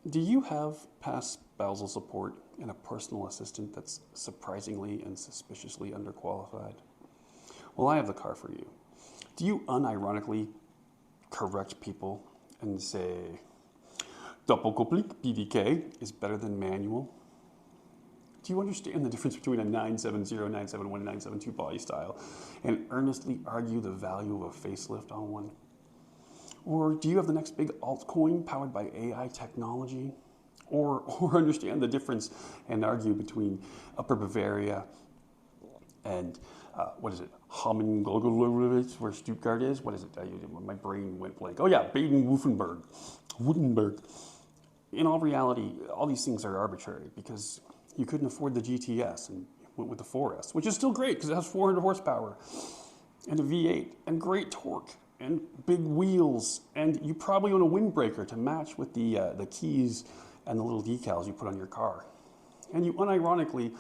Do you have past spousal support and a personal assistant that's surprisingly and suspiciously underqualified? Well, I have the car for you. Do you unironically correct people and say, doppelkoppeling, PDK, is better than manual? Do you understand the difference between a 970, 971, and 972 body style and earnestly argue the value of a facelift on one? Or do you have the next big altcoin powered by AI technology? Or understand the difference and argue between Upper Bavaria and, what is it, Hammond-Glogolowitz, where Stuttgart is? What is it? My brain went blank. Oh yeah, Baden-Württemberg. Württemberg. In all reality, all these things are arbitrary because you couldn't afford the GTS and went with the 4S, which is still great because it has 400 horsepower and a V8 and great torque and big wheels, and you probably own a windbreaker to match with the keys and the little decals you put on your car. And you unironically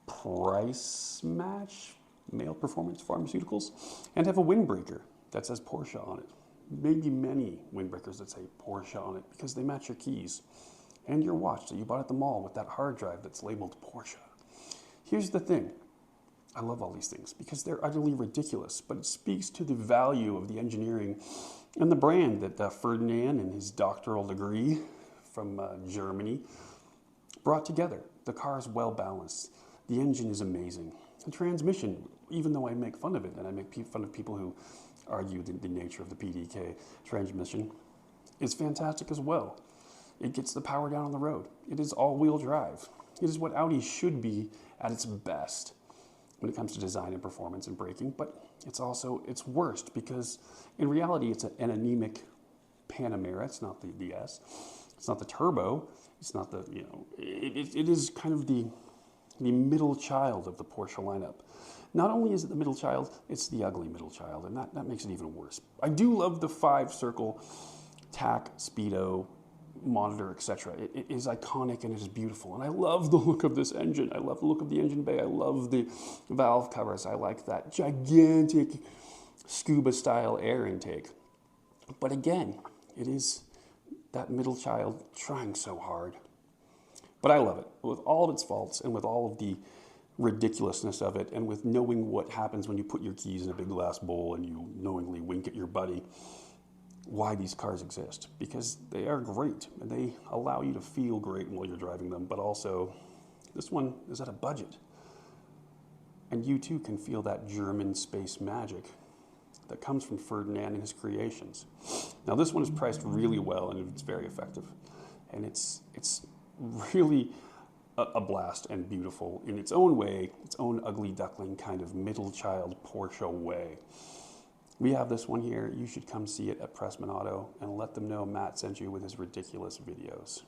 price match male performance pharmaceuticals and have a windbreaker that says Porsche on it. Maybe many windbreakers that say Porsche on it because they match your keys and your watch that you bought at the mall with that hard drive that's labeled Porsche. Here's the thing. I love all these things because they're utterly ridiculous, but it speaks to the value of the engineering and the brand that Ferdinand and his doctoral degree from Germany brought together. The car is well balanced. The engine is amazing. The transmission, even though I make fun of it and I make fun of people who argue the nature of the PDK transmission, is fantastic as well. It gets the power down on the road. It is all-wheel drive. It is what Audi should be at its best when it comes to design and performance and braking, but it's also its worst because in reality it's an anemic Panamera. It's not the S. It's not the turbo. It's not the, it is kind of the middle child of the Porsche lineup. Not only is it the middle child, it's the ugly middle child, and that makes it even worse. I do love the 5-circle tack, speedo, monitor, etc. It is iconic and it is beautiful, and I love the look of this engine. I love the look of the engine bay. I love the valve covers. I like that gigantic scuba style air intake. But again, it is that middle child trying so hard. But I love it with all of its faults and with all of the ridiculousness of it, and with knowing what happens when you put your keys in a big glass bowl and you knowingly wink at your buddy. Why these cars exist, because they are great and they allow you to feel great while you're driving them, but also this one is at a budget and you too can feel that German space magic that comes from Ferdinand and his creations. Now this one is priced really well and it's very effective, and it's really a blast and beautiful in its own way, its own ugly duckling kind of middle child Porsche way. We have this one here. You should come see it at Prestman Auto and let them know Matt sent you with his ridiculous videos.